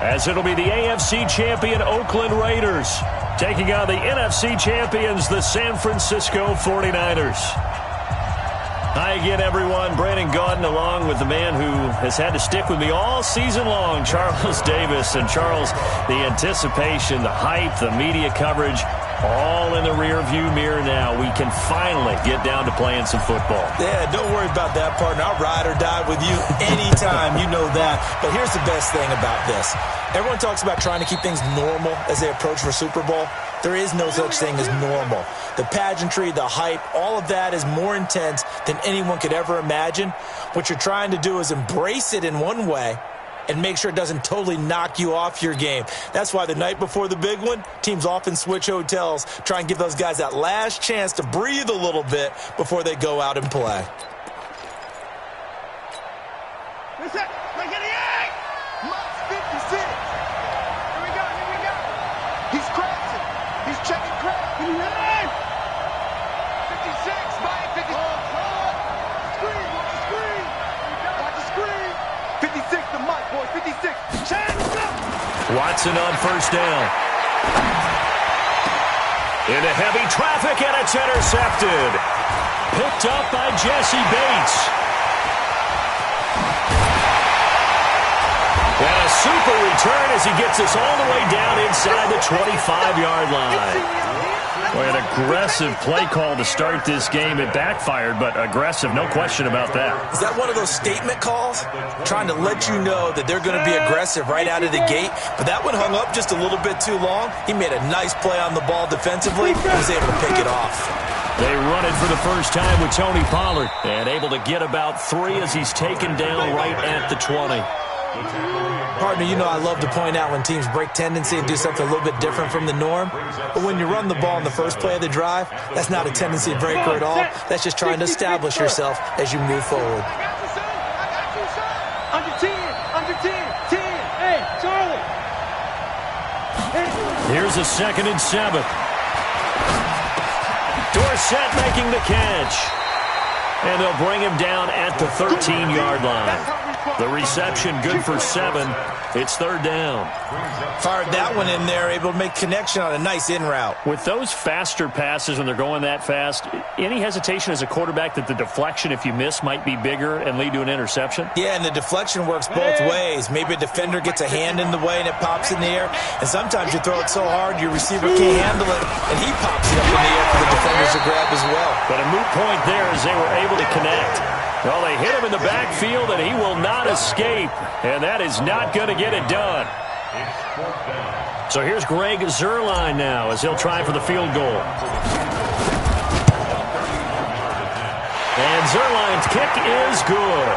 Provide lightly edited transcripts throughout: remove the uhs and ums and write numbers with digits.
as it'll be the AFC champion Oakland Raiders taking on the NFC champions, the San Francisco 49ers. Hi again, everyone. Brandon Gaudin along with the man who has had to stick with me all season long, Charles Davis. And Charles, the anticipation, the hype, the media coverage, all in the rear-view mirror now. We can finally get down to playing some football. Yeah, don't worry about that, partner. I'll ride or die with you anytime. You know that. But here's the best thing about this. Everyone talks about trying to keep things normal as they approach for Super Bowl. There is no such thing as normal. The pageantry, the hype, all of that is more intense than anyone could ever imagine. What you're trying to do is embrace it in one way and make sure it doesn't totally knock you off your game. That's why the night before the big one, teams often switch hotels, try and give those guys that last chance to breathe a little bit before they go out and play. Watson on first down. Into heavy traffic, and it's intercepted. Picked up by Jesse Bates. And a super return as he gets us all the way down inside the 25-yard line. Boy, an aggressive play call to start this game. It backfired, but aggressive, no question about that. Is that one of those statement calls? Trying to let you know that they're going to be aggressive right out of the gate, but that one hung up just a little bit too long. He made a nice play on the ball defensively and was able to pick it off. They run it for the first time with Tony Pollard, and able to get about 3 as he's taken down right at the 20. Partner, you know I love to point out when teams break tendency and do something a little bit different from the norm. But when you run the ball in the first play of the drive, that's not a tendency breaker at all. That's just trying to establish yourself as you move forward. Under 10, under 10, 10. Hey, Charlie. Here's a 2nd and 7. Dorsett making the catch. And they'll bring him down at the 13-yard line. The reception good for 7. It's 3rd down. Fired that one in there, able to make connection on a nice in route. With those faster passes when they're going that fast, any hesitation as a quarterback that the deflection, if you miss, might be bigger and lead to an interception? Yeah, and the deflection works both ways. Maybe a defender gets a hand in the way and it pops in the air. And sometimes you throw it so hard your receiver can't handle it, and he pops it up in the air for the defenders to grab as well. But a moot point there as they were able to connect. Well, they hit him in the backfield, and he will not escape. And that is not going to get it done. So here's Greg Zuerlein now as he'll try for the field goal. And Zuerlein's kick is good.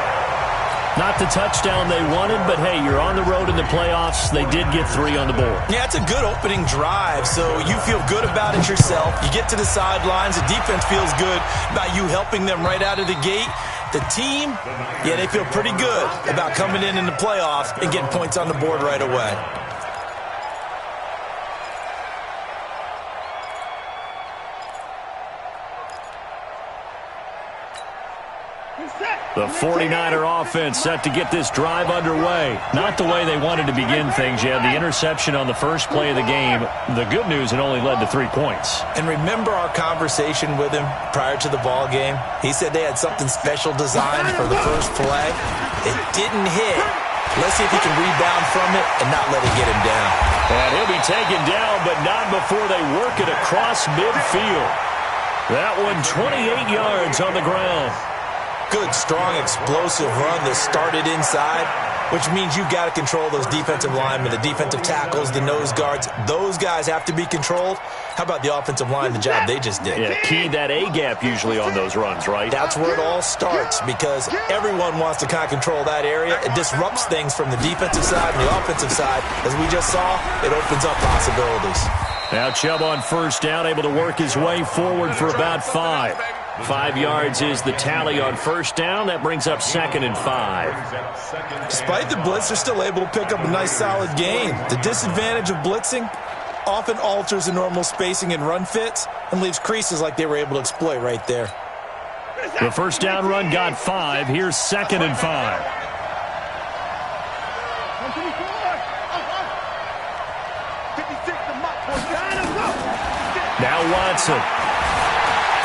Not the touchdown they wanted, but hey, you're on the road in the playoffs. They did get 3 on the board. Yeah, it's a good opening drive, so you feel good about it yourself. You get to the sidelines. The defense feels good about you helping them right out of the gate. The team, yeah, they feel pretty good about coming in the playoffs and getting points on the board right away. The 49er offense set to get this drive underway. Not the way they wanted to begin things. You had the interception on the first play of the game. The good news, it only led to 3 points. And remember our conversation with him prior to the ball game? He said they had something special designed for the first play. It didn't hit. Let's see if he can rebound from it and not let it get him down. And he'll be taken down, but not before they work it across midfield. That one 28 yards on the ground. Good, strong, explosive run that started inside, which means you've got to control those defensive linemen, the defensive tackles, the nose guards. Those guys have to be controlled. How about the offensive line, the job they just did? Yeah, key that A-gap usually on those runs, right? That's where it all starts because everyone wants to kind of control that area. It disrupts things from the defensive side and the offensive side. As we just saw, it opens up possibilities. Now Chubb on first down, able to work his way forward for about 5. 5 yards is the tally on first down. That brings up 2nd and 5. Despite the blitz, they're still able to pick up a nice, solid gain. The disadvantage of blitzing often alters the normal spacing and run fits and leaves creases like they were able to exploit right there. The first down run got 5. Here's 2nd and 5. Now Watson.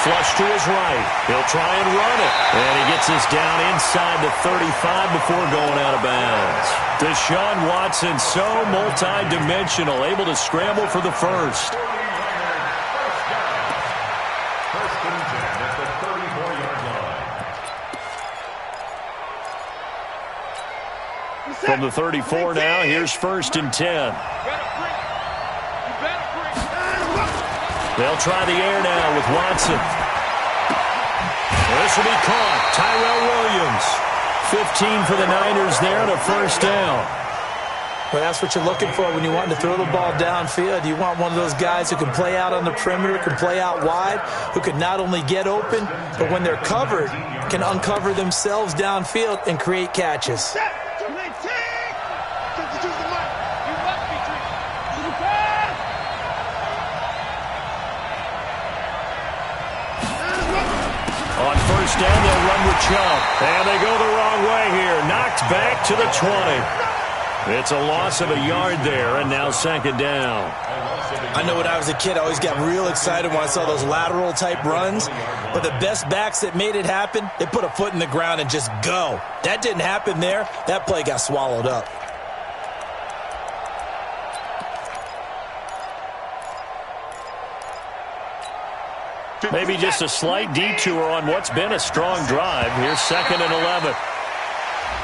Flush to his right. He'll try and run it. And he gets this down inside the 35 before going out of bounds. Deshaun Watson, so multi-dimensional, able to scramble for the first. From the 34 now, here's 1st and 10. They'll try the air now with Watson. This will be caught. Tyrell Williams. 15 for the Niners there and a first down. Well, that's what you're looking for when you want to throw the ball downfield. You want one of those guys who can play out on the perimeter, can play out wide, who can not only get open, but when they're covered, can uncover themselves downfield and create catches. On first down, they'll run with Chubb. And they go the wrong way here. Knocked back to the 20. It's a loss of a yard there, and now 2nd down. I know when I was a kid, I always got real excited when I saw those lateral-type runs. But the best backs that made it happen, they put a foot in the ground and just go. That didn't happen there. That play got swallowed up. Maybe just a slight detour on what's been a strong drive. Here's 2nd and 11.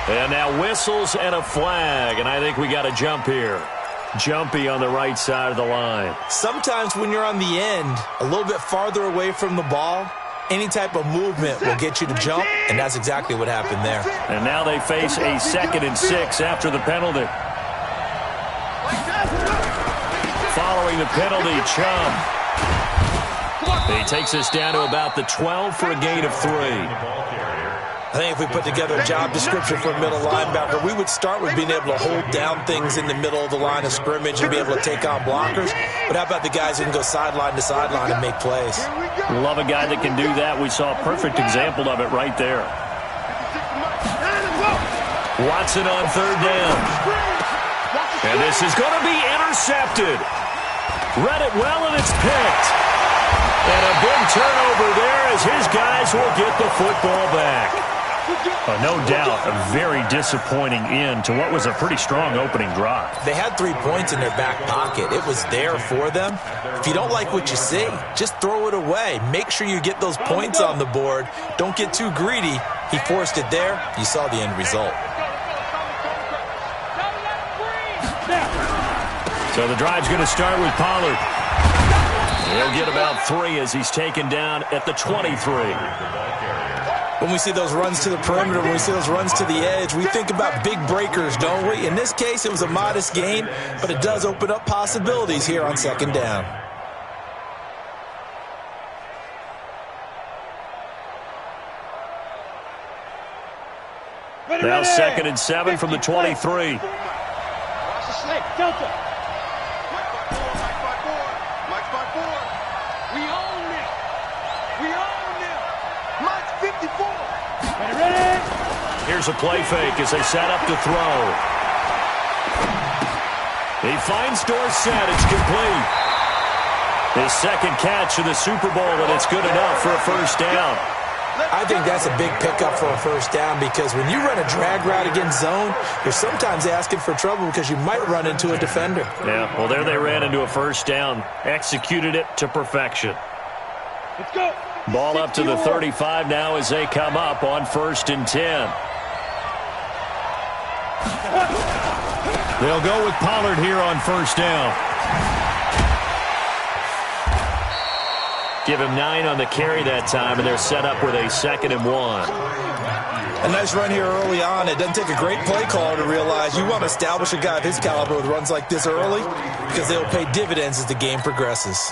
And now whistles and a flag, and I think we got a jump here. Jumpy on the right side of the line. Sometimes when you're on the end, a little bit farther away from the ball, any type of movement will get you to jump, and that's exactly what happened there. And now they face a 2nd and 6 after the penalty. Following the penalty, Chubb. He takes us down to about the 12 for a gain of 3. I think if we put together a job description for a middle linebacker, we would start with being able to hold down things in the middle of the line of scrimmage and be able to take on blockers. But how about the guys who can go sideline to sideline and make plays? Love a guy that can do that. We saw a perfect example of it right there. Watson on 3rd down. And this is going to be intercepted. Read it well, and it's picked. And a big turnover there as his guys will get the football back. No doubt, a very disappointing end to what was a pretty strong opening drive. They had 3 points in their back pocket. It was there for them. If you don't like what you see, just throw it away. Make sure you get those points on the board. Don't get too greedy. He forced it there. You saw the end result. So the drive's going to start with Pollard. He'll get about 3 as he's taken down at the 23. When we see those runs to the perimeter, when we see those runs to the edge, we think about big breakers, don't we? In this case, it was a modest gain, but it does open up possibilities here on 2nd down. Now 2nd and 7 from the 23. Watch the snake, Delta. We own it. We own it. Mike's 54. Ready? Here's a play fake as they set up to throw. He finds Dorsett. It's complete. His 2nd catch of the Super Bowl, and it's good enough for a first down. I think that's a big pickup for a first down because when you run a drag route against zone, you're sometimes asking for trouble because you might run into a defender. Yeah, well, there they ran into a first down. Executed it to perfection. Let's go. Ball up to the 35 now as they come up on 1st and 10. They'll go with Pollard here on first down. Give him 9 on the carry that time, and they're set up with a 2nd and 1. A nice run here early on. It doesn't take a great play caller to realize you want to establish a guy of his caliber with runs like this early because they'll pay dividends as the game progresses.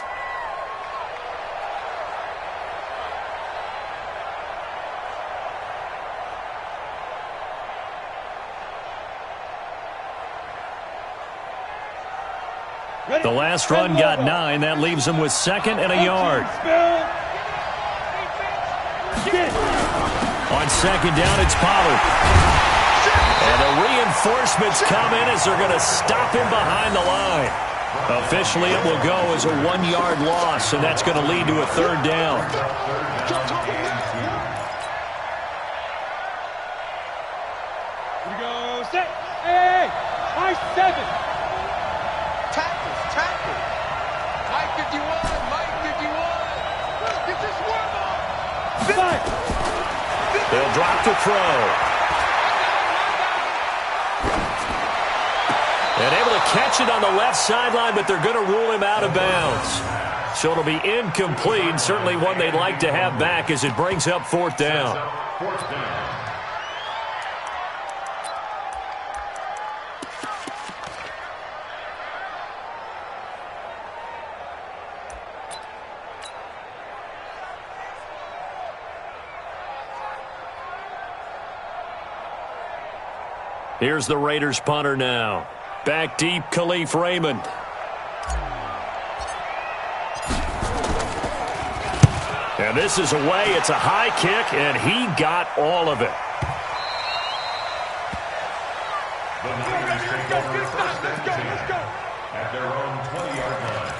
The last run got 9. That leaves them with 2nd and a yard. On 2nd down, it's Pollard. And the reinforcements come in as they're going to stop him behind the line. Officially, it will go as a 1-yard loss, and that's going to lead to a third down. Here we go. Set. Hey, high 7. Tackles. Mike 51. Get this one on. They'll drop to throw. And able to catch it on the left sideline, but they're going to rule him out of bounds. So it'll be incomplete, certainly one they'd like to have back as it brings up fourth down. Here's the Raiders punter now. Back deep, Khalif Raymond. And this is away. It's a high kick, and he got all of it. Let's go. At their own 20-yard line.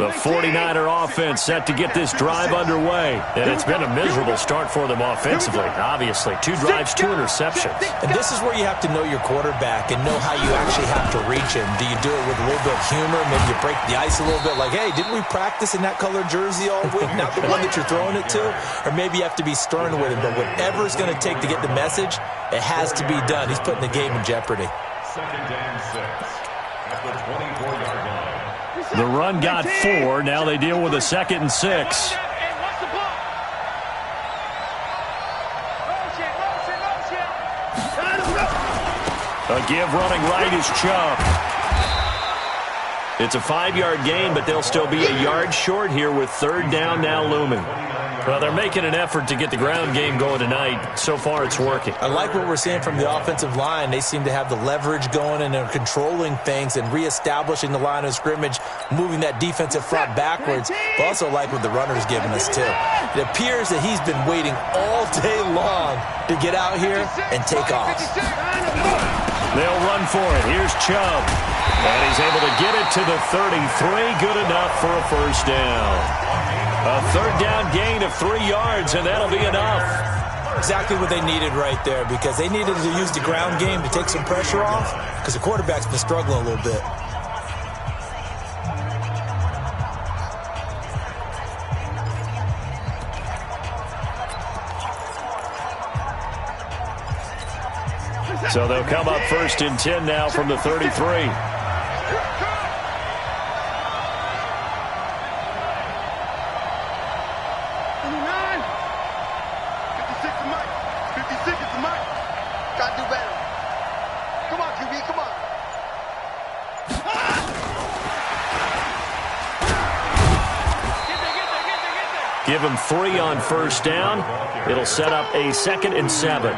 The 49er offense set to get this drive underway. And it's been a miserable start for them offensively, obviously. 2 drives, 2 interceptions. And this is where you have to know your quarterback and know how you actually have to reach him. Do you do it with a little bit of humor? Maybe you break the ice a little bit like, hey, didn't we practice in that colored jersey all week? Not the one that you're throwing it to? Or maybe you have to be stern with him. But whatever it's going to take to get the message, it has to be done. He's putting the game in jeopardy. 2nd and 6 at the 24-yard line. The run got 4. Now they deal with a 2nd and 6. A give running right is Chubb. It's a 5-yard gain, but they'll still be a yard short here with third down now looming. Well, they're making an effort to get the ground game going tonight. So far, it's working. I like what we're seeing from the offensive line. They seem to have the leverage going, and they're controlling things and reestablishing the line of scrimmage, moving that defensive front backwards. But also like what the runner's giving us, too. It appears that he's been waiting all day long to get out here and take off. They'll run for it. Here's Chubb. And he's able to get it to the 33. Good enough for a first down. A third down gain of 3 yards, and that'll be enough. Exactly what they needed right there, because they needed to use the ground game to take some pressure off, because the quarterback's been struggling a little bit. So they'll come up 1st and 10 now from the 33. Give him 3 on first down. It'll set up a 2nd and 7.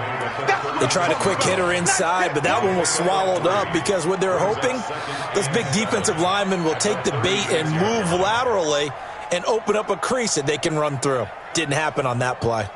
They tried a quick hitter inside, but that one was swallowed up because what they're hoping, those big defensive linemen will take the bait and move laterally and open up a crease that they can run through. Didn't happen on that play.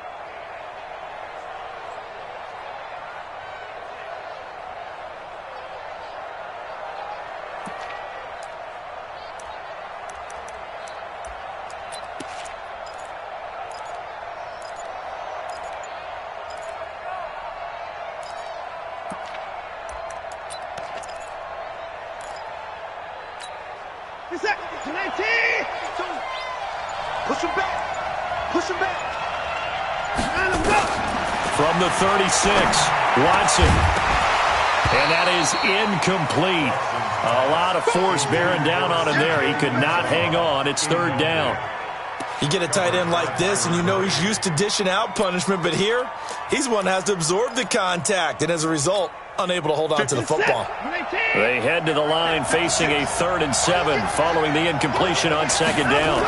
From the 36, Watson. And that is incomplete. A lot of force bearing down on him there. He could not hang on. It's third down. You get a tight end like this, and you know he's used to dishing out punishment, but here, he's the one that has to absorb the contact, and as a result, unable to hold on to the football. They head to the line facing a 3rd and 7 following the incompletion on 2nd down.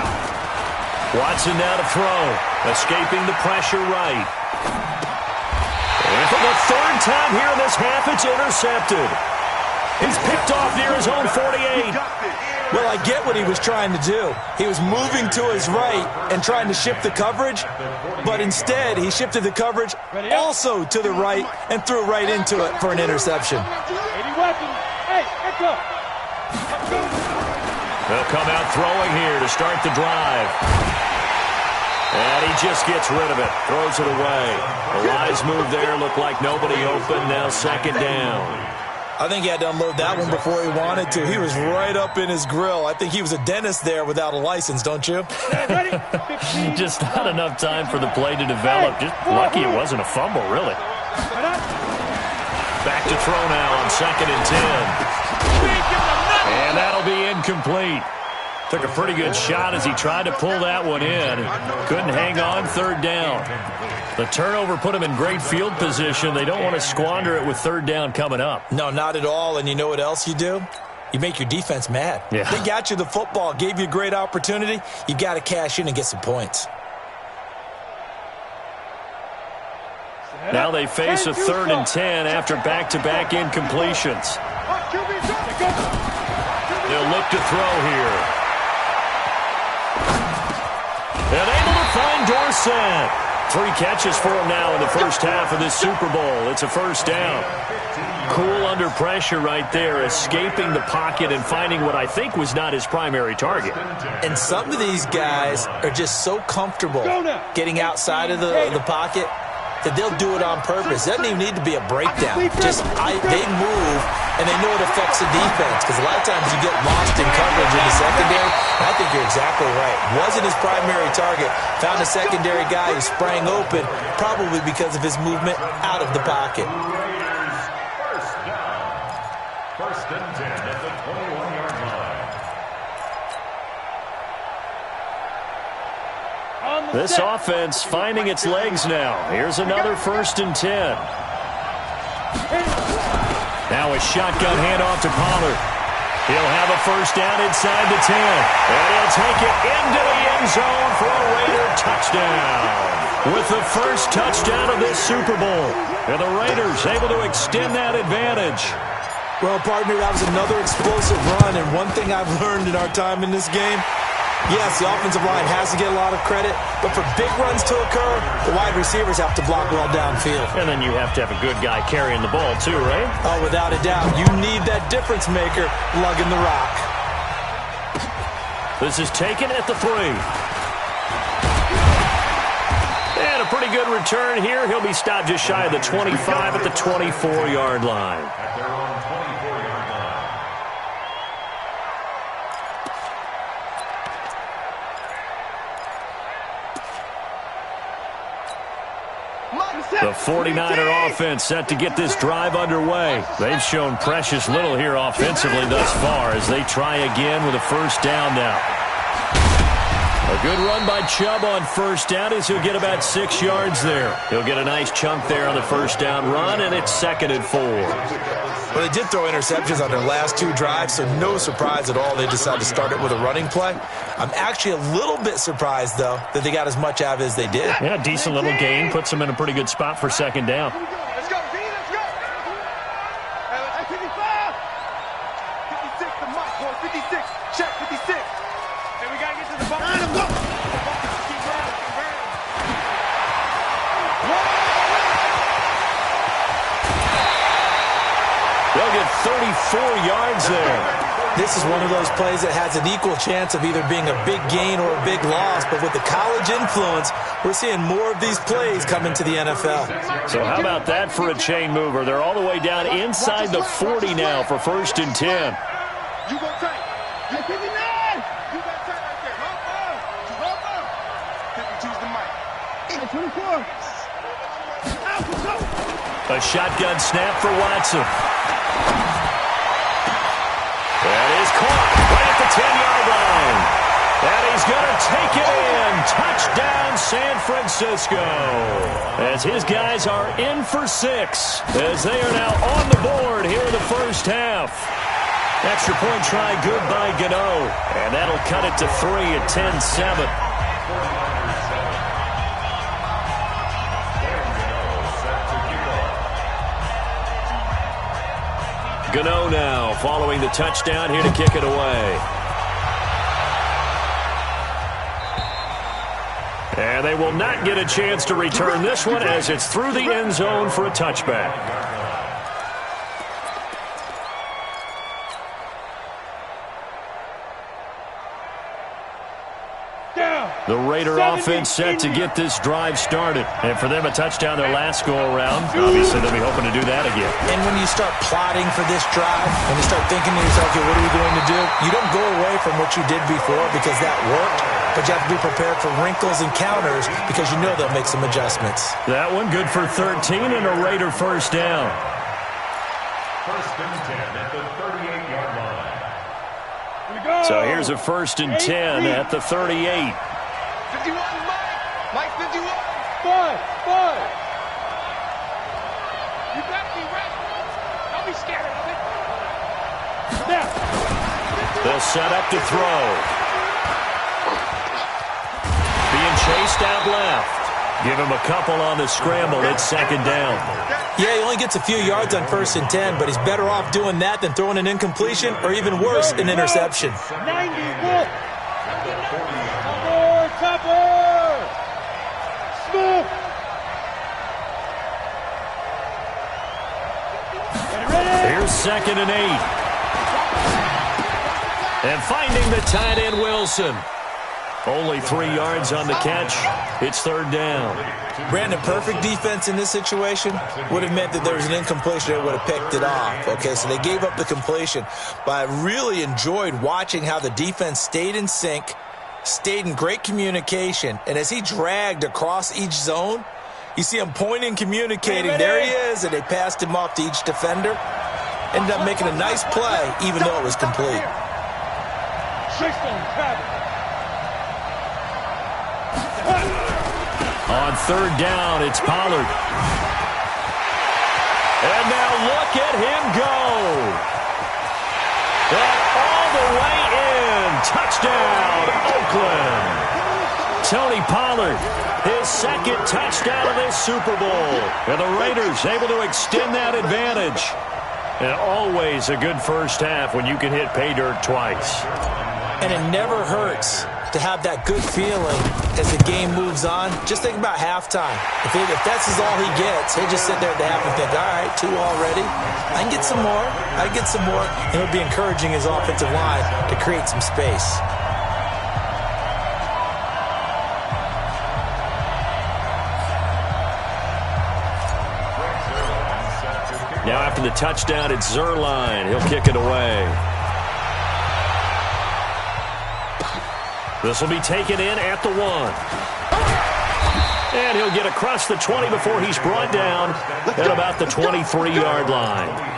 Watson now to throw, escaping the pressure right. And for the 3rd time here in this half, it's intercepted. He's picked off near his own 48. Well, I get what he was trying to do. He was moving to his right and trying to shift the coverage, but instead he shifted the coverage also to the right and threw right into it for an interception. They'll come out throwing here to start the drive. And he just gets rid of it, throws it away. The wise move there, looked like nobody open, now second down. I think he had to unload that one before he wanted to. He was right up in his grill. I think he was a dentist there without a license, don't you? Just not enough time for the play to develop. Just lucky it wasn't a fumble, really. Back to throw now on 2nd and 10. And that'll be incomplete. Took a pretty good shot as he tried to pull that one in. Couldn't hang on, 3rd down. The turnover put him in great field position. They don't want to squander it with 3rd down coming up. No, not at all. And you know what else you do? You make your defense mad. Yeah. They got you the football, gave you a great opportunity. You got to cash in and get some points. Now they face a 3rd and 10 after back-to-back incompletions. They'll look to throw here. And able to find Dorsett. 3 catches for him now in the first half of this Super Bowl. It's a 1st down. Cool under pressure right there, escaping the pocket and finding what I think was not his primary target. And some of these guys are just so comfortable getting outside of the pocket that they'll do it on purpose. It doesn't even need to be a breakdown. Just they move, and they know it affects the defense. Because a lot of times you get lost in coverage in the secondary. I think you're exactly right. Wasn't his primary target. Found a secondary guy who sprang open, probably because of his movement out of the pocket. First and 10 at the 21-yard line. This offense finding its legs now. Here's another 1st and 10. Now a shotgun handoff to Pollard. He'll have a 1st down inside the 10. And he'll take it into the end zone for a Raider touchdown. With the first touchdown of this Super Bowl. And the Raiders able to extend that advantage. Well, partner, that was another explosive run. And one thing I've learned in our time in this game, yes, the offensive line has to get a lot of credit, but for big runs to occur, the wide receivers have to block well downfield. And then you have to have a good guy carrying the ball too, right? Oh, without a doubt. You need that difference maker lugging the rock. This is taken at the 3. And a pretty good return here. He'll be stopped just shy of the 25 at the 24-yard line. At their own 24-yard line. The 49er offense set to get this drive underway. They've shown precious little here offensively thus far as they try again with a 1st down now. A good run by Chubb on 1st down as he'll get about 6 yards there. He'll get a nice chunk there on the 1st down run, and it's 2nd and 4. Well, they did throw interceptions on their last 2 drives, so no surprise at all they decided to start it with a running play. I'm actually a little bit surprised, though, that they got as much out of it as they did. Yeah, decent little gain. Puts them in a pretty good spot for 2nd down. Let's go, D, let's go. Hey, 55. 56, the mic, boy, 56. Check, 56. Hey, we got to get to the ball. Let's go. They'll get 34 yards there. This is one of those plays that has an equal chance of either being a big gain or a big loss, but with the college influence, we're seeing more of these plays come into the NFL. So how about that for a chain mover? They're all the way down inside the 40 now for 1st and 10. You go tight. You 59. You got tight right there. Hold on. 52's the mic. 24. A shotgun snap for Watson. That is caught right at the 10-yard line. And he's going to take it in. Touchdown, San Francisco. As his guys are in for 6. As they are now on the board here in the first half. Extra point try good by Gano. And that'll cut it to 3 at 10-7. Gano now following the touchdown here to kick it away. And they will not get a chance to return this one as it's through the end zone for a touchback. The Raider offense set to get this drive started. And for them, a touchdown their last go-around. Obviously, they'll be hoping to do that again. And when you start plotting for this drive, when you start thinking to yourself, okay, what are we going to do? You don't go away from what you did before because that worked, but you have to be prepared for wrinkles and counters because you know they'll make some adjustments. That one good for 13 and a Raider first down. First and 10 at the 38-yard line. So here's a first and 10 at the 38. 51, Mike 51. 5. You better be ready. Don't be scared of it. Now. They'll set up to throw. Being chased out left. Give him a couple on the scramble. It's second down. Yeah, he only gets a few yards on first and 10, but he's better off doing that than throwing an incompletion or even worse, an interception. 91. Topper! Smith! Here's second and 8. And finding the tight end, Wilson. Only 3 yards on the catch. It's third down. Brandon, perfect defense in this situation would have meant that there was an incompletion that would have picked it off. Okay, so they gave up the completion. But I really enjoyed watching how the defense stayed in sync, stayed in great communication, and as he dragged across each zone, you see him pointing, communicating. There he is, and they passed him off to each defender. Ended up making a nice play, even though it was complete. On third down, it's Pollard. And now look at him go. And all the way in. Touchdown, Oakland. Tony Pollard, his second touchdown of this Super Bowl. And the Raiders able to extend that advantage. And always a good first half when you can hit pay dirt twice. And it never hurts to have that good feeling as the game moves on. Just think about halftime. If that's all he gets, he'll just sit there at the half and think, all right, 2 already. I can get some more. I can get some more. And it'll be encouraging his offensive line to create some space. Now after the touchdown, it's Zerline. He'll kick it away. This will be taken in at the 1. And he'll get across the 20 before he's brought down at about the 23-yard line.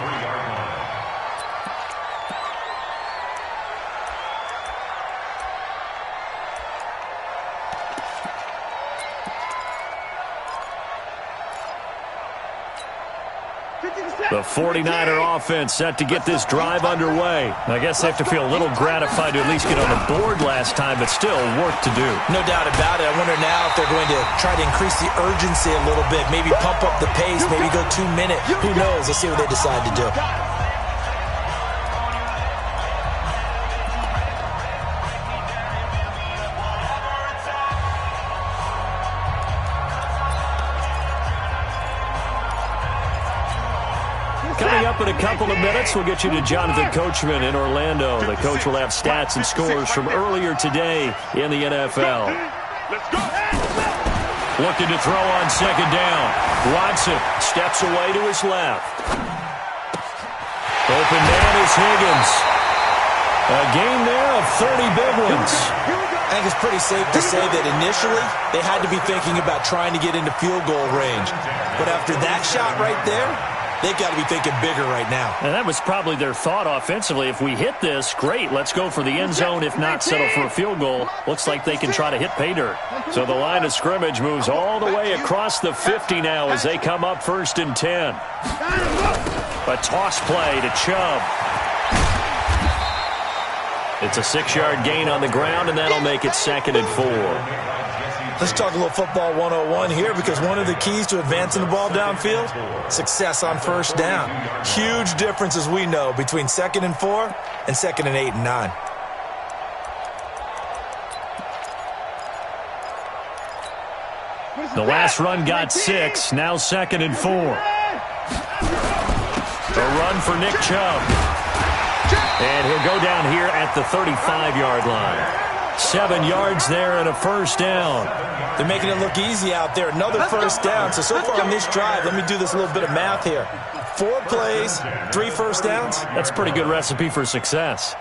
The 49er offense set to get this drive underway. I guess they have to feel a little gratified to at least get on the board last time, but still work to do. No doubt about it. I wonder now if they're going to try to increase the urgency a little bit, maybe pump up the pace, maybe go 2 minute. Who knows? Let's see what they decide to do. Coming up in a couple of minutes, we'll get you to Jonathan Coachman in Orlando. The coach will have stats and scores from earlier today in the NFL. Looking to throw on second down. Watson steps away to his left. Open man is Higgins. A gain there of 30 big ones. I think it's pretty safe to say that initially they had to be thinking about trying to get into field goal range. But after that shot right there, they've got to be thinking bigger right now. And that was probably their thought offensively. If we hit this, great, let's go for the end zone. If not, settle for a field goal. Looks like they can try to hit pay dirt. So the line of scrimmage moves all the way across the 50 now as they come up first and 10. A toss play to Chubb. It's a 6-yard gain on the ground, and that'll make it second and 4. Let's talk a little football 101 here, because one of the keys to advancing the ball downfield, success on first down. Huge difference, as we know, between 2nd and 4 and 2nd and 8 and 9. The last run got 6, now 2nd and 4. A run for Nick Chubb. And he'll go down here at the 35-yard line. 7 yards there and a first down. They're making it look easy out there. Another first down. So far on this drive, let me do this little bit of math here. 4 plays, 3 first downs. That's a pretty good recipe for success.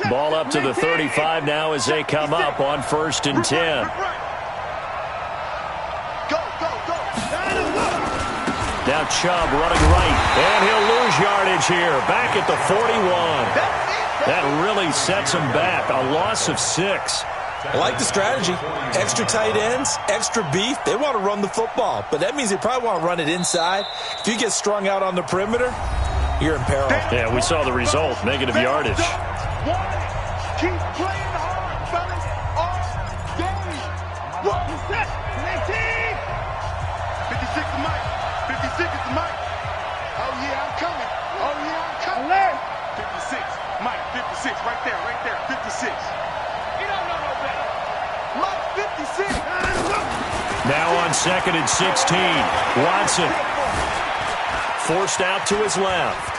Ball up to the 35 now as they come up on 1st and 10. Now Chubb running right, and he'll lose yardage here, back at the 41. That really sets him back, a loss of 6. I like the strategy. Extra tight ends, extra beef. They want to run the football, but that means they probably want to run it inside. If you get strung out on the perimeter, you're in peril. Yeah, we saw the result, negative yardage. Keep playing hard, fellas. All game. 56 to Mike. 56 is to Mike. Oh, yeah, I'm coming. Oh, yeah, I'm coming. 56. Mike, 56. Right there, right there. 56. You don't know no better. Mike, 56. Now on 2nd and 16. Watson. Forced out to his left.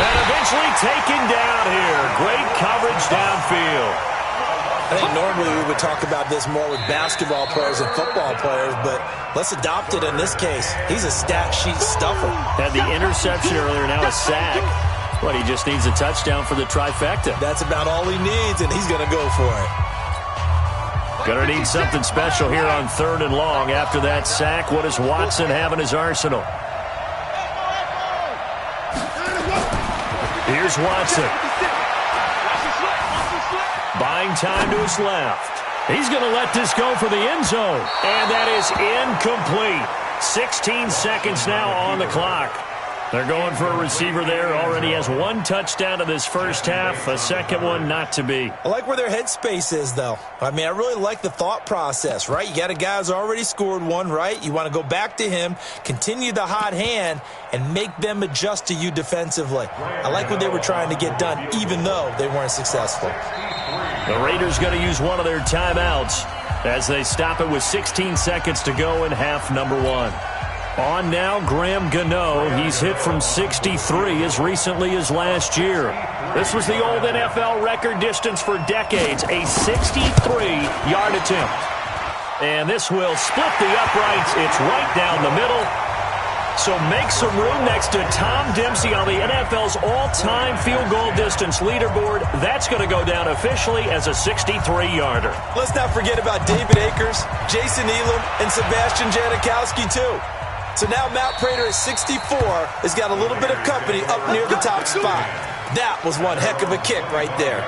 And eventually taken down here. Great coverage downfield. I think normally we would talk about this more with basketball players and football players, but let's adopt it in this case. He's a stat sheet stuffer. Had the interception earlier, now a sack. But he just needs a touchdown for the trifecta. That's about all he needs, and he's going to go for it. Going to need something special here on 3rd and long. After that sack, what does Watson have in his arsenal? Here's Watson. Buying time to his left. He's going to let this go for the end zone. And that is incomplete. 16 seconds now on the clock. They're going for a receiver there. Already has 1 touchdown in this first half. A second one not to be. I like where their headspace is, though. I mean, I really like the thought process, right? You got a guy who's already scored 1, right? You want to go back to him, continue the hot hand, and make them adjust to you defensively. I like what they were trying to get done, even though they weren't successful. The Raiders going to use one of their timeouts as they stop it with 16 seconds to go in half number 1. On now, Graham Gano. He's hit from 63 as recently as last year. This was the old NFL record distance for decades, a 63-yard attempt. And this will split the uprights. It's right down the middle. So make some room next to Tom Dempsey on the NFL's all-time field goal distance leaderboard. That's going to go down officially as a 63-yarder. Let's not forget about David Akers, Jason Elam, and Sebastian Janikowski, too. So now Matt Prater at 64 has got a little bit of company up near the top spot. That was one heck of a kick right there.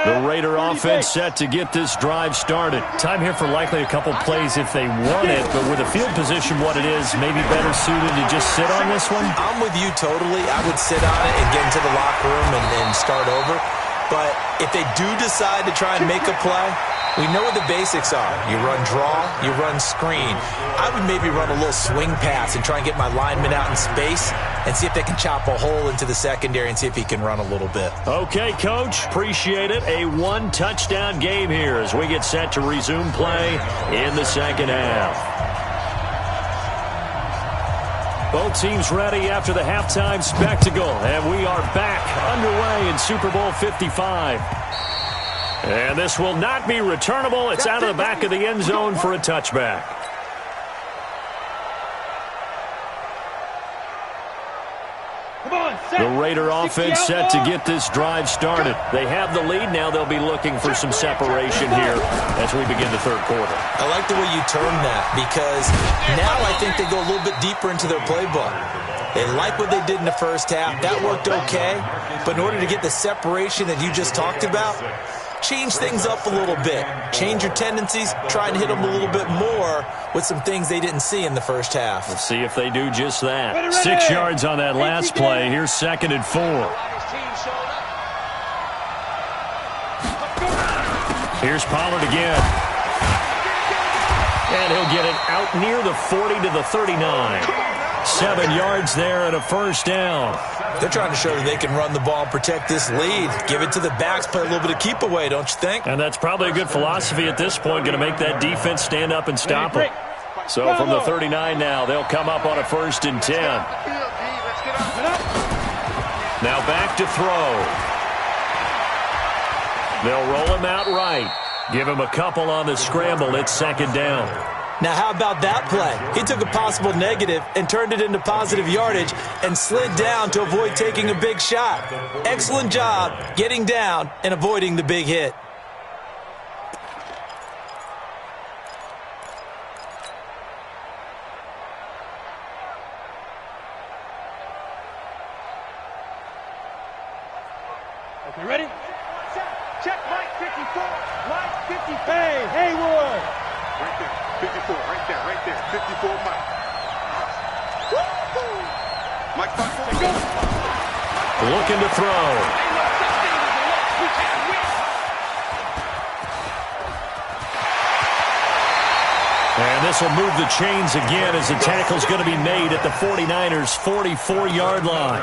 The Raider offense set to get this drive started. Time here for likely a couple plays if they want it, but with the field position what it is, maybe better suited to just sit on this one? I'm with you totally. I would sit on it and get into the locker room and start over. But if they do decide to try and make a play, we know what the basics are. You run draw, you run screen. I would maybe run a little swing pass and try and get my lineman out in space and see if they can chop a hole into the secondary and see if he can run a little bit. Okay, Coach. Appreciate it. A 1-touchdown game here as we get set to resume play in the second half. Both teams ready after the halftime spectacle, and we are back underway in Super Bowl 55. And this will not be returnable. It's out of the back of the end zone for a touchback. The Raider offense set to get this drive started. They have the lead. Now they'll be looking for some separation here as we begin the third quarter. I like the way you term that because now I think they go a little bit deeper into their playbook. They like what they did in the first half. That worked okay. But in order to get the separation that you just talked about, change things up a little bit. Change your tendencies, try and hit them a little bit more with some things they didn't see in the first half. Let's see if they do just that. 6 yards on that last play. Here's 2nd and 4. Here's Pollard again. And he'll get it out near the 40 to the 39. 7 yards there and a first down. They're trying to show that they can run the ball and protect this lead. Give it to the backs, play a little bit of keep away, don't you think? And that's probably a good philosophy at this point, going to make that defense stand up and stop them. So from the 39 now, they'll come up on a 1st and 10. Now back to throw. They'll roll him out right. Give him a couple on the scramble. It's 2nd down. Now, how about that play? He took a possible negative and turned it into positive yardage and slid down to avoid taking a big shot. Excellent job getting down and avoiding the big hit. Okay, ready? Check Mike 54. Mike 50. Hey, Haywood. Right there. 54, right there, 54, Mike. Woo-hoo! Mike, 54. Looking to throw. And this will move the chains again as the tackle's going to be made at the 49ers' 44-yard line.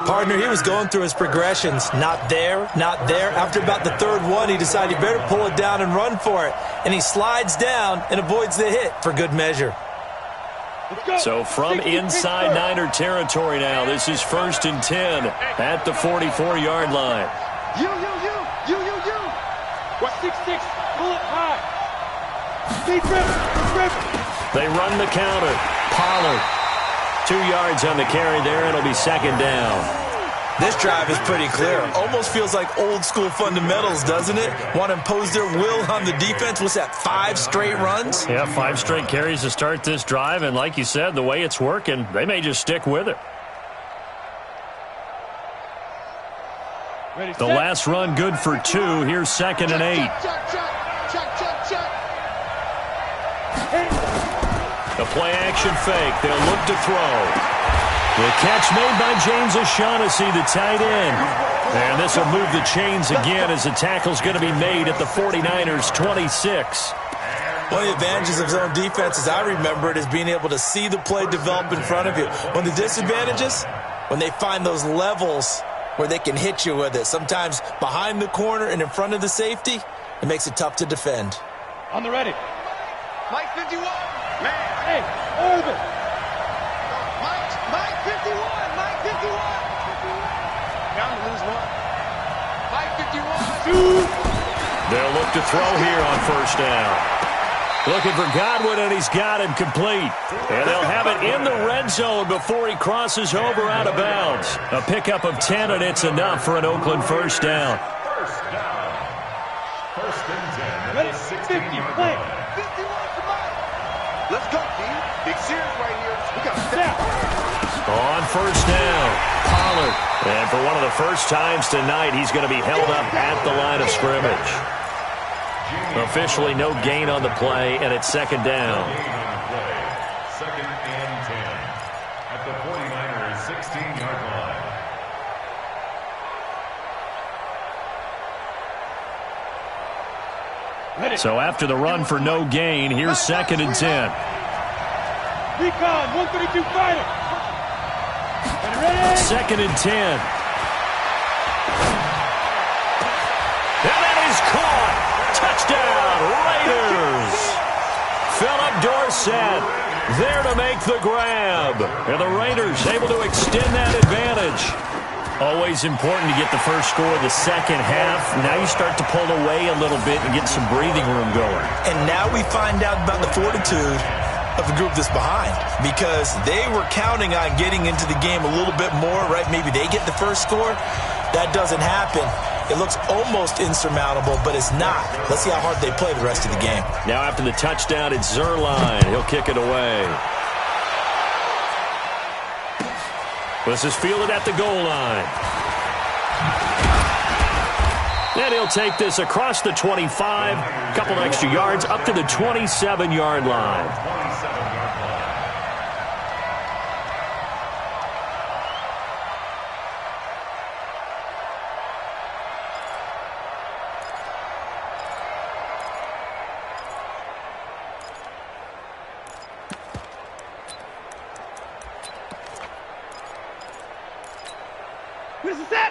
Partner, he was going through his progressions. Not there, not there. After about the 3rd one, he decided he better pull it down and run for it. And he slides down and avoids the hit for good measure. So from inside Niner territory now, this is 1st and 10 at the 44-yard line. You. What? 6-6, pull it high. They run the counter. Pollard. 2 yards on the carry there. It'll be 2nd down. This drive is pretty clear. Almost feels like old school fundamentals, doesn't it? Want to impose their will on the defense. What's that, 5 straight runs? Yeah, 5 straight carries to start this drive. And like you said, the way it's working, they may just stick with it. The last run good for 2. Here's 2nd and 8. The play action fake. They'll look to throw. The catch made by James O'Shaughnessy, the tight end. And this will move the chains again as the tackle's going to be made at the 49ers' 26. One of the advantages of zone defense, as I remember it, is being able to see the play develop in front of you. One of the disadvantages, when they find those levels where they can hit you with it. Sometimes behind the corner and in front of the safety, it makes it tough to defend. On the ready. Mike 51. Man. Hey, Urban. Mike 51. Mike 51. Down to lose 1. Mike 51. 2. They'll look to throw here on 1st down. Looking for Godwin, and he's got him complete. And they'll have it in the red zone before he crosses over out of bounds. A pickup of 10, and it's enough for an Oakland 1st down. 1st and 10. Ready? 50. Play. 51. Let's go, D. Big series right here. We got to step. On 1st down, Pollard. And for one of the first times tonight, he's going to be held up at the line of scrimmage. Officially no gain on the play, and it's 2nd down. 2nd and 10 at the 49ers' 16-yard line. So after the run for no gain, here's 2nd and 10. Recon, 132 fighter. Ready? 2nd and 10. And that is caught. Touchdown, Raiders. Philip Dorsett there to make the grab. And the Raiders able to extend that advantage. Always important to get the first score of the second half. Now you start to pull away a little bit and get some breathing room going. And now we find out about the fortitude of the group that's behind, because they were counting on getting into the game a little bit more, right? Maybe they get the first score. That doesn't happen. It looks almost insurmountable, but it's not. Let's see how hard they play the rest of the game. Now after the touchdown, it's Zerline. He'll kick it away. This is fielded at the goal line. And he'll take this across the 25, a couple extra yards, up to the 27-yard line.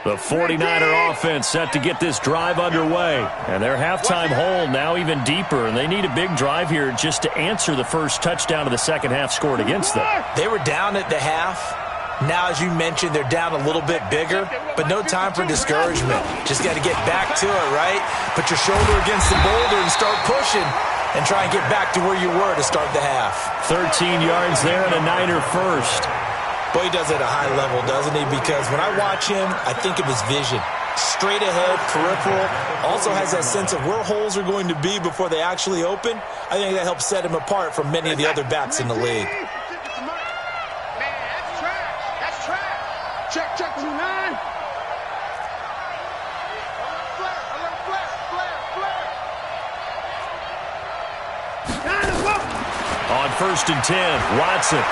The 49er offense set to get this drive underway. And their halftime hole now even deeper. And they need a big drive here just to answer the first touchdown of the second half scored against them. They were down at the half. Now, as you mentioned, they're down a little bit bigger, but no time for discouragement. Just got to get back to it, right? Put your shoulder against the boulder and start pushing and try and get back to where you were to start the half. 13 yards there and a Niner first. Boy, he does it at a high level, doesn't he? Because when I watch him, I think of his vision. Straight ahead, peripheral. Also has that sense of where holes are going to be before they actually open. I think that helps set him apart from many of the other backs in the league. Man, that's trash. That's trash. Check 2-9. On 1st and 10, Watson.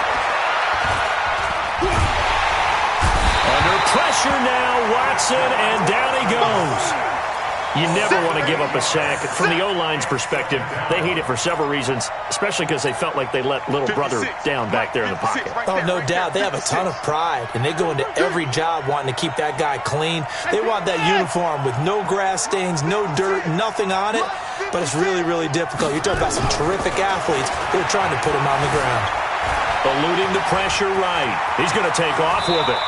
Under pressure now, Watson, and down he goes. You never want to give up a sack. From the O-line's perspective, they hate it for several reasons, especially because they felt like they let little brother down back there in the pocket. Oh, no doubt. They have a ton of pride, and they go into every job wanting to keep that guy clean. They want that uniform with no grass stains, no dirt, nothing on it, but it's really, really difficult. You're talking about some terrific athletes who are trying to put him on the ground. Eluding the pressure right. He's going to take off with it.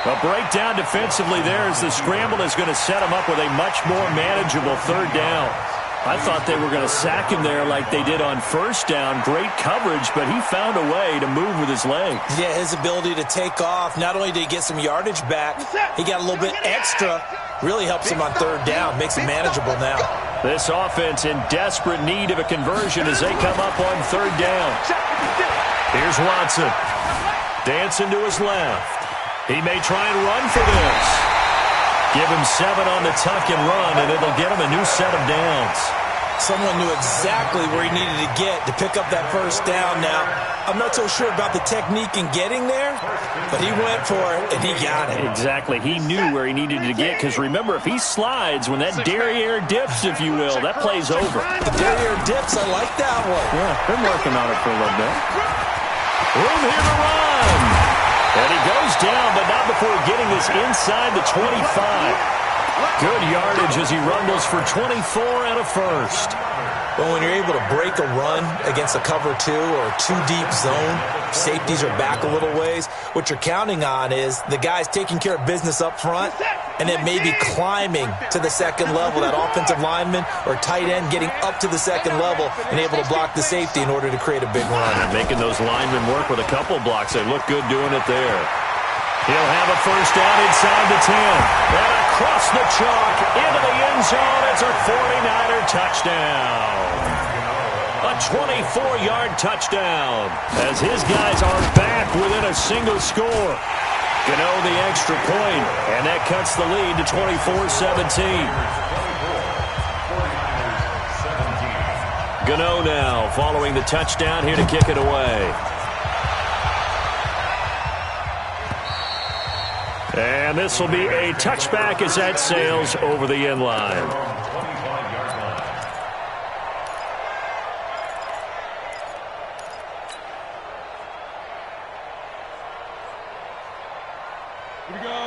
A breakdown defensively there as the scramble is going to set him up with a much more manageable third down. I thought they were going to sack him there like they did on first down. Great coverage, but he found a way to move with his legs. Yeah, his ability to take off, not only did he get some yardage back, he got a little bit extra. Really helps him on third down, makes it manageable now. This offense in desperate need of a conversion as they come up on third down. Here's Watson. Dancing to his left. He may try and run for this. Give him 7 on the tuck and run, and it'll get him a new set of downs. Someone knew exactly where he needed to get to pick up that first down. Now, I'm not so sure about the technique in getting there, but he went for it, and he got it. Exactly. He knew where he needed to get, because remember, if he slides, when that derriere dips, if you will, that play's over. The derriere dips, I like that one. Yeah, been working on it for a little bit. Room here to run. And he goes down, but not before getting this inside the 25. Good yardage as he rumbles for 24 and a first. Well, when you're able to break a run against a cover 2 or a 2-deep zone, safeties are back a little ways. What you're counting on is the guy's taking care of business up front and then maybe climbing to the second level, that offensive lineman or tight end getting up to the second level and able to block the safety in order to create a big run. And making those linemen work with a couple blocks. They look good doing it there. He'll have a first down inside the 10. And across the chalk into the end zone. It's a 49er touchdown. A 24-yard touchdown as his guys are back within a single score. Gano the extra point, and that cuts the lead to 24-17. Gano now following the touchdown here to kick it away. And this will be a touchback as that sails over the end line.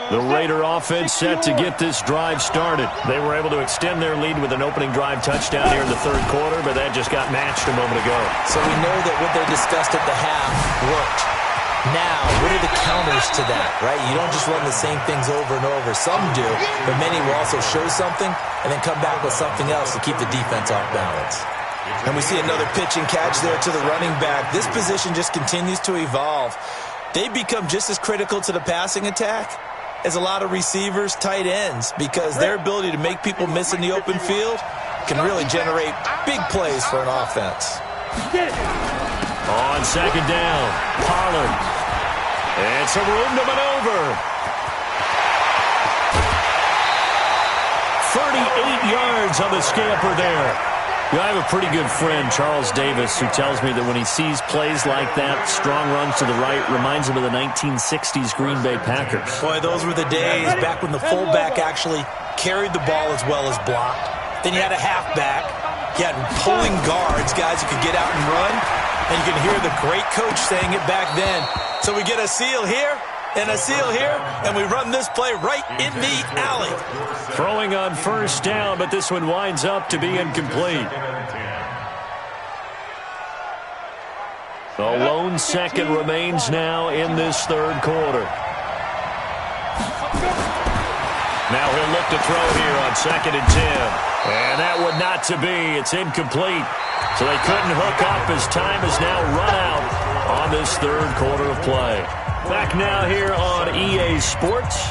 The Raider offense set to get this drive started. They were able to extend their lead with an opening drive touchdown here in the third quarter, but that just got matched a moment ago. So we know that what they discussed at the half worked. Now, what are the counters to that, right? You don't just run the same things over and over. Some do, but many will also show something and then come back with something else to keep the defense off balance. And we see another pitch and catch there to the running back. This position just continues to evolve. They become just as critical to the passing attack as a lot of receivers, tight ends, because their ability to make people miss in the open field can really generate big plays for an offense. On second down, Pollard. And some room to maneuver. 38 yards on the scamper there. You know, I have a pretty good friend, Charles Davis, who tells me that when he sees plays like that, strong runs to the right, reminds him of the 1960s Green Bay Packers. Boy, those were the days back when the fullback actually carried the ball as well as blocked. Then you had a halfback. You had pulling guards, guys who could get out and run. And you can hear the great coach saying it back then. So we get a seal here and a seal here, and we run this play right in the alley. Throwing on first down, but this one winds up to be incomplete. The lone second remains now in this third quarter. Now he'll look to throw here on 2nd and 10. And that would not to be. It's incomplete. So they couldn't hook up as time has now run out on this third quarter of play. Back now here on EA Sports.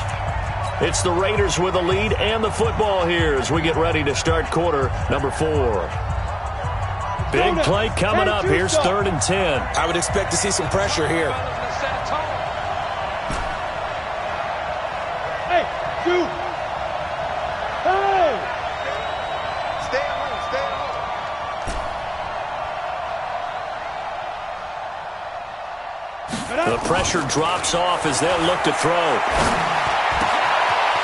It's the Raiders with the lead and the football here as we get ready to start quarter number 4. Big play coming up. Here's 3rd and 10. I would expect to see some pressure here. Hey, dude. Hey. Stay at home. Stay at home. The pressure drops off as they'll look to throw.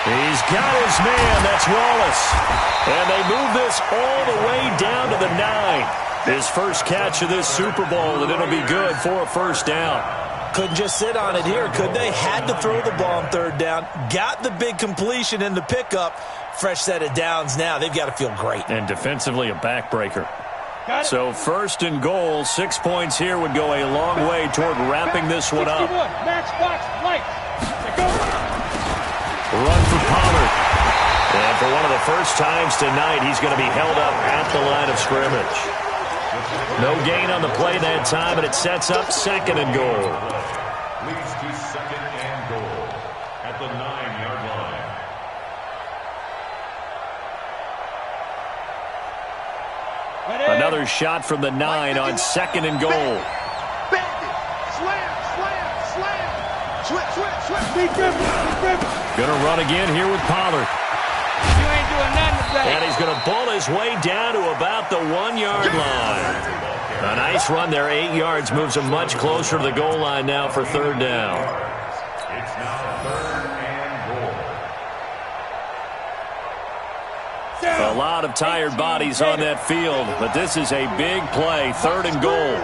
He's got his man. That's Wallace. And they move this all the way down to the 9. His first catch of this Super Bowl, and it'll be good for a first down. Couldn't just sit on it here, could they? Had to throw the ball on 3rd down. Got the big completion in the pickup. Fresh set of downs now. They've got to feel great. And defensively a backbreaker. So 1st and goal, 6 points here would go a long way toward wrapping this one up. Run for Pollard. And for one of the first times tonight, he's going to be held up at the line of scrimmage. No gain on the play that time, and it sets up 2nd and goal. Leads to 2nd and goal at the 9-yard line. Another shot from the 9 on 2nd and goal. Going to run again here with Pollard. You ain't doing nothing today. And he's going to bull his way down to about the 1-yard line. A nice run there, 8 yards, moves him much closer to the goal line now for 3rd down. It's now 3rd and goal. A lot of tired bodies on that field, but this is a big play, 3rd and goal.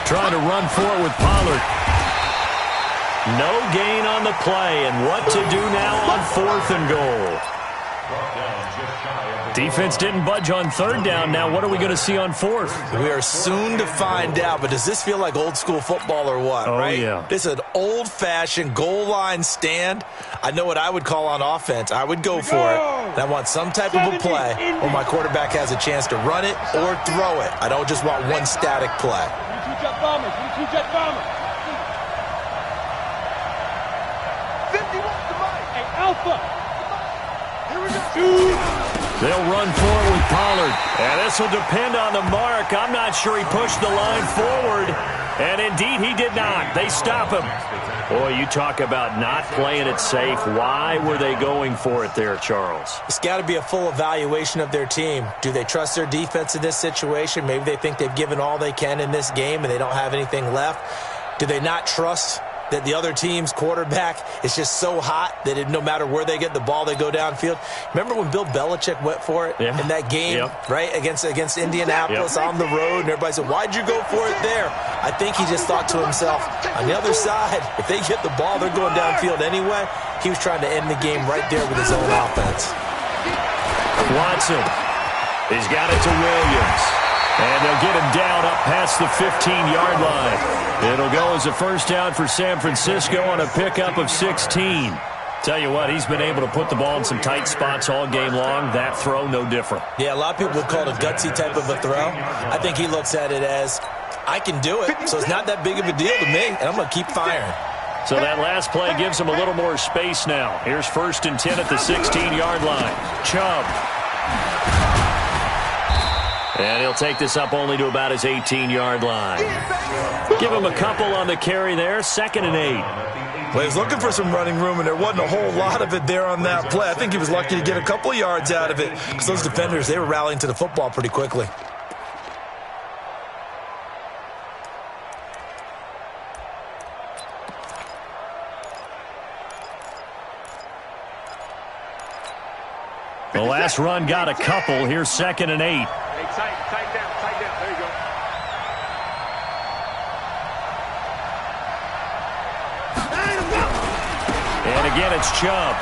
Trying to run for it with Pollard. No gain on the play, and what to do now on 4th and goal. Defense didn't budge on 3rd down. Now what are we going to see on 4th? We are soon to find out, but does this feel like old school football or what, right? Yeah. This is an old-fashioned goal line stand. I know what I would call on offense. I would go for it. And I want some type of a play where my quarterback has a chance to run it or throw it. I don't just want one static play. They'll run forward with Pollard. And this will depend on the mark. I'm not sure he pushed the line forward. And indeed, he did not. They stop him. Boy, you talk about not playing it safe. Why were they going for it there, Charles? It's got to be a full evaluation of their team. Do they trust their defense in this situation? Maybe they think they've given all they can in this game and they don't have anything left. Do they not trust that the other team's quarterback is just so hot that no matter where they get the ball, they go downfield? Remember when Bill Belichick went for it in that game, right, against Indianapolis on the road, and everybody said, why'd you go for it there? I think he just thought to himself, on the other side, if they get the ball, they're going downfield anyway. He was trying to end the game right there with his own offense. Watson. He's got it to Williams. And they'll get him down up past the 15-yard line. It'll go as a first down for San Francisco on a pickup of 16. Tell you what, he's been able to put the ball in some tight spots all game long. That throw, no different. Yeah, a lot of people would call it a gutsy type of a throw. I think he looks at it as, I can do it, so it's not that big of a deal to me, and I'm going to keep firing. So that last play gives him a little more space now. Here's 1st and 10 at the 16-yard line. Chubb. And he'll take this up only to about his 18-yard line. Give him a couple on the carry there. 2nd and 8. Well, he was looking for some running room, and there wasn't a whole lot of it there on that play. I think he was lucky to get a couple of yards out of it because those defenders, they were rallying to the football pretty quickly. The last run got a couple. Here's 2nd and 8. Hey, tight down. There you go. And again, it's Chubb.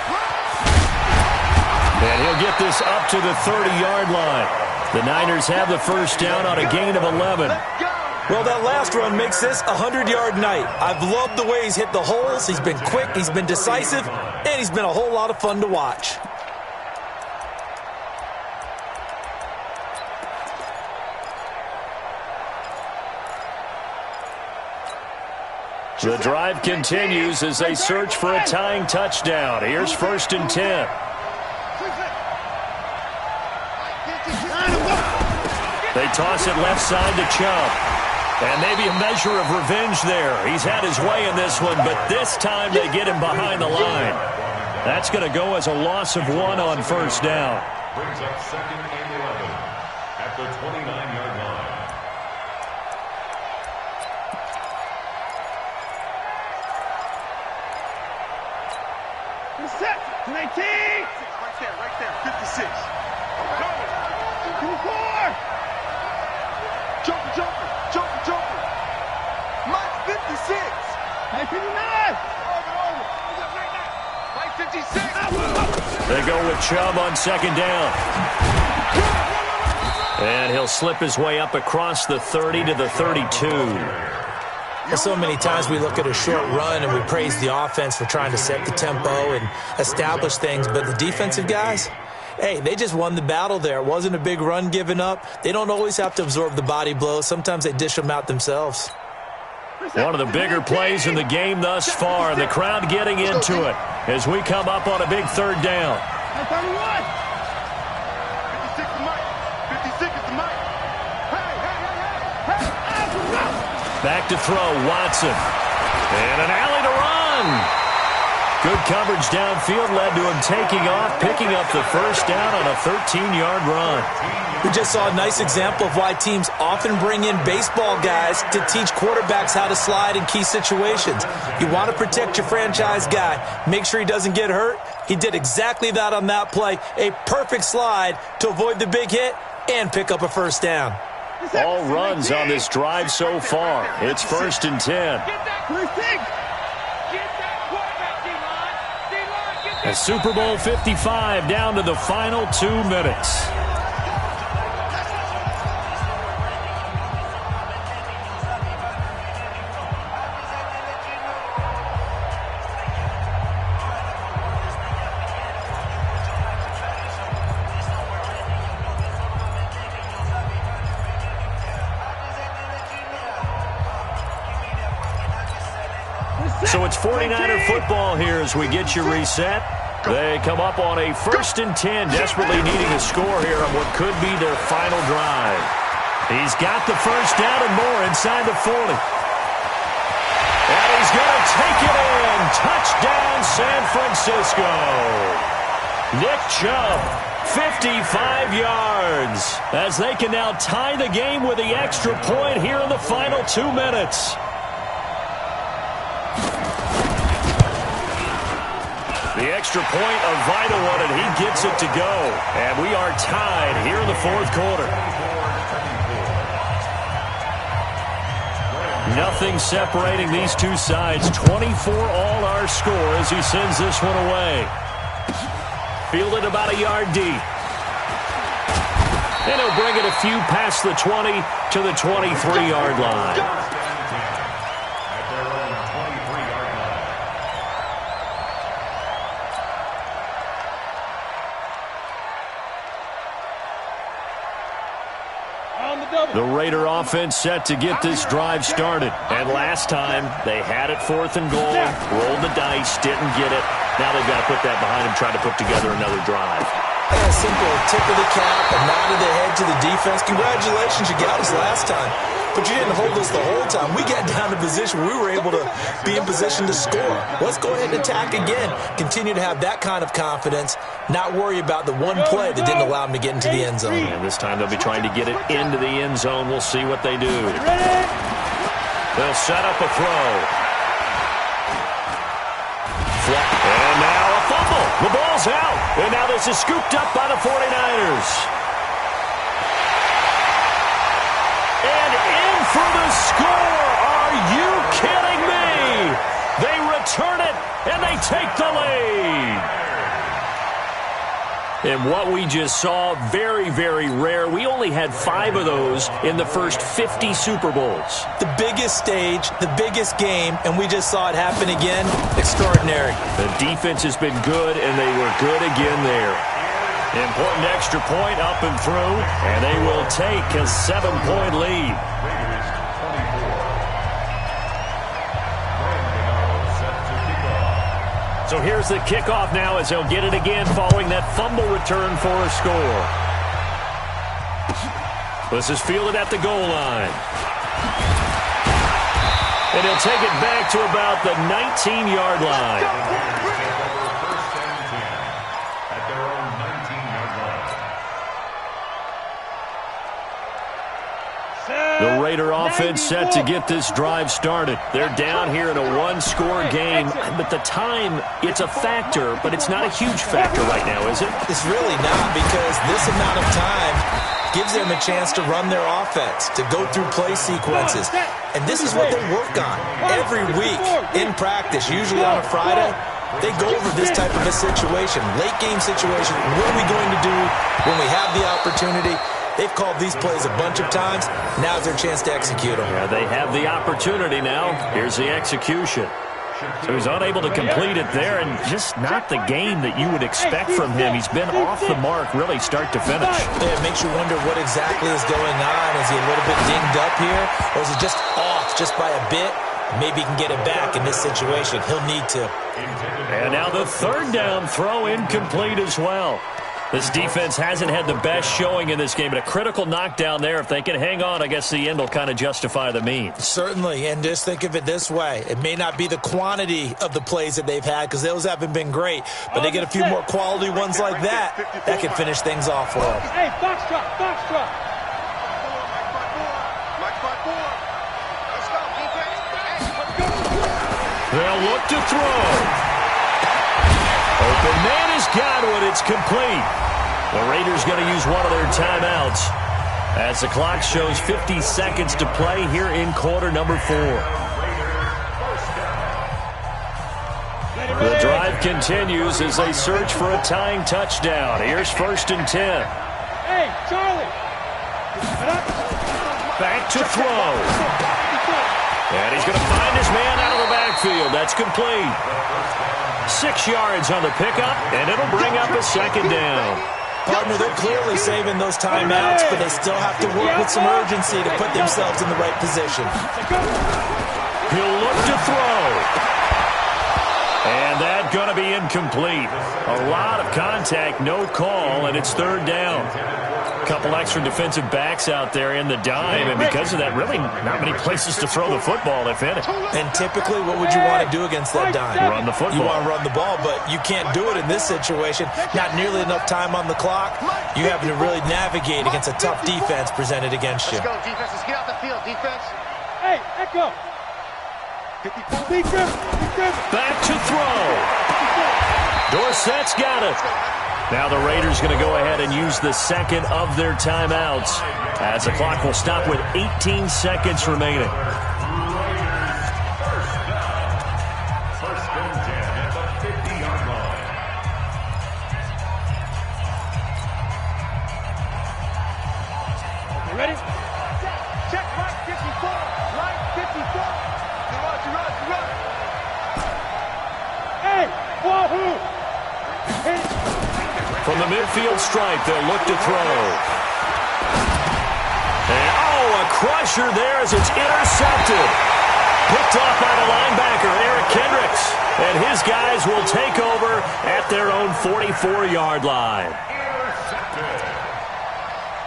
And he'll get this up to the 30-yard line. The Niners have the first down on a gain of 11. Well, that last run makes this a 100-yard night. I've loved the way he's hit the holes. He's been quick, he's been decisive, and he's been a whole lot of fun to watch. The drive continues as they search for a tying touchdown. Here's 1st and 10. They toss it left side to Chubb. And maybe a measure of revenge there. He's had his way in this one, but this time they get him behind the line. That's going to go as a loss of 1 on 1st down. Brings up 2nd and 11 at the 29-yard line. Set. 19. Right there. 56. 24. Jumper. Mike 56. Mike 59. Mike 56. They go with Chubb on 2nd down. And he'll slip his way up across the 30 to the 32. Well, so many times we look at a short run and we praise the offense for trying to set the tempo and establish things, but the defensive guys, hey, they just won the battle there. It wasn't a big run given up. They don't always have to absorb the body blows. Sometimes they dish them out themselves. One of the bigger plays in the game thus far. The crowd getting into it as we come up on a big 3rd down. 31. 56 is Mike. 56 is Mike. Hey. Back to throw, Watson. And an alley to run. Good coverage downfield led to him taking off, picking up the first down on a 13-yard run. We just saw a nice example of why teams often bring in baseball guys to teach quarterbacks how to slide in key situations. You want to protect your franchise guy. Make sure he doesn't get hurt. He did exactly that on that play. A perfect slide to avoid the big hit and pick up a first down. All runs on this drive so far. It's 1st and 10. A Super Bowl 55 down to the final 2 minutes. So it's 49er football here as we get you reset. They come up on a 1st and 10, desperately needing a score here on what could be their final drive. He's got the first down and more inside the 40. And he's going to take it in. Touchdown, San Francisco. Nick Chubb, 55 yards, as they can now tie the game with the extra point here in the final 2 minutes. The extra point, a vital one, and he gets it to go. And we are tied here in the 4th quarter. Nothing separating these two sides. 24 all our score as he sends this one away. Fielded about a yard deep. And he'll bring it a few past the 20 to the 23-yard line. The Raider offense set to get this drive started. And last time, they had it 4th and goal, rolled the dice, didn't get it. Now they've got to put that behind them, try to put together another drive. A simple tip of the cap, a nod of the head to the defense. Congratulations, you got us last time. but you didn't hold us the whole time. We got down to position. We were able to be in position to score. Let's go ahead and attack again. Continue to have that kind of confidence, not worry about the one play that didn't allow them to get into the end zone. And this time they'll be trying to get it into the end zone. We'll see what they do. They'll set up a throw. And now a fumble. The ball's out. And now this is scooped up by the 49ers. And in for the score. Are you kidding me? They return it, and they take the lead. And what we just saw, very, very rare. We only had 5 of those in the first 50 Super Bowls. The biggest stage, the biggest game, and we just saw it happen again. Extraordinary. The defense has been good, and they were good again there. Important extra point up and through, and they will take a 7-point lead. So here's the kickoff now as they'll get it again following that fumble return for a score. This is fielded at the goal line. And he'll take it back to about the 19-yard line. The Raider offense set to get this drive started. They're down here in a one-score game, but the time, it's a factor, but it's not a huge factor right now, is it? It's really not, because this amount of time gives them a chance to run their offense, to go through play sequences. And this is what they work on every week in practice, usually on a Friday. They go over this type of a situation, late-game situation. What are we going to do when we have the opportunity? They've called these plays a bunch of times. Now's their chance to execute them. Yeah, they have the opportunity now. Here's the execution. So he's unable to complete it there, and just not the game that you would expect from him. He's been off the mark, really, start to finish. Yeah, it makes you wonder what exactly is going on. Is he a little bit dinged up here, or is he just off just by a bit? Maybe he can get it back in this situation. He'll need to. And now the third down throw incomplete as well. This defense hasn't had the best showing in this game, but a critical knockdown there. If they can hang on, I guess the end will kind of justify the means. Certainly, and just think of it this way. It may not be the quantity of the plays that they've had, because those haven't been great, but they get a few more quality ones like that can finish things off for them. Hey, box truck, box truck. They'll look to throw. Open man has got it. It's complete. The Raiders going to use one of their timeouts as the clock shows 50 seconds to play here in quarter number 4. The drive continues as they search for a tying touchdown. Here's 1st and 10. Hey, Charlie. Back to throw. And he's going to find his man out of the backfield. That's complete. 6 yards on the pickup, and it'll bring up a 2nd down. Partner, they're clearly saving those timeouts, but they still have to work with some urgency to put themselves in the right position. He'll look to throw. And that's going to be incomplete. A lot of contact, no call, and it's 3rd down. A couple extra defensive backs out there in the dime, and because of that, really not many places to throw the football, if any. And typically, what would you want to do against that dime? Run the football. You want to run the ball, but you can't do it in this situation. Not nearly enough time on the clock. You having to really navigate against a tough defense presented against you. Let's go, defense. Let's get out the field, defense. Hey, Echo. Back to throw. Dorsett's got it. Now the Raiders going to go ahead and use the second of their timeouts as the clock will stop with 18 seconds remaining. You ready? Check right 54. Right 54. Run. Hey, wahoo! From the midfield stripe, they'll look to throw. And, a crusher there as it's intercepted. Picked off by the linebacker, Eric Kendricks. And his guys will take over at their own 44-yard line. Intercepted.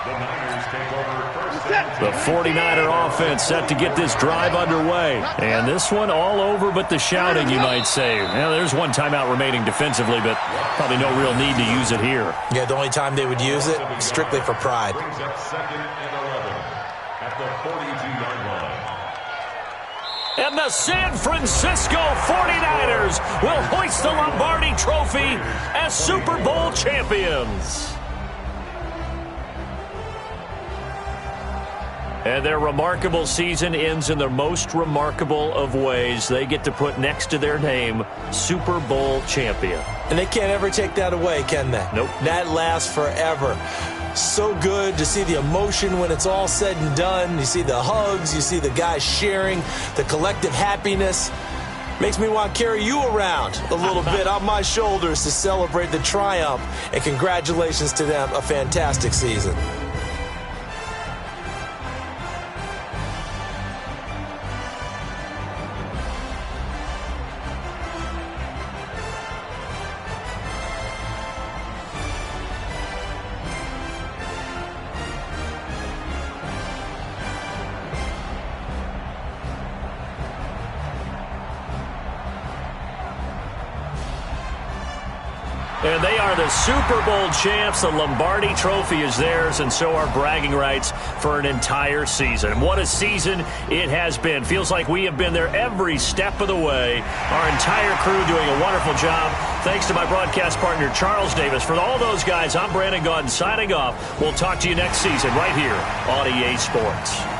The Niners take over 1st The 49er offense set to get this drive underway. And this one all over but the shouting, you might say. Well, there's one timeout remaining defensively, but probably no real need to use it here. Yeah, the only time they would use it, strictly for pride. Brings up 2nd and 11 at the 42-yard line. And the San Francisco 49ers will hoist the Lombardi Trophy as Super Bowl champions. And their remarkable season ends in the most remarkable of ways. They get to put next to their name, Super Bowl champion. And they can't ever take that away, can they? Nope. That lasts forever. So good to see the emotion when it's all said and done. You see the hugs, you see the guys sharing, the collective happiness. Makes me want to carry you around a little bit on my shoulders to celebrate the triumph. And congratulations to them, a fantastic season. And they are the Super Bowl champs. The Lombardi Trophy is theirs, and so are bragging rights for an entire season. What a season it has been. Feels like we have been there every step of the way. Our entire crew doing a wonderful job. Thanks to my broadcast partner, Charles Davis. For all those guys, I'm Brandon Gaudin signing off. We'll talk to you next season right here on EA Sports.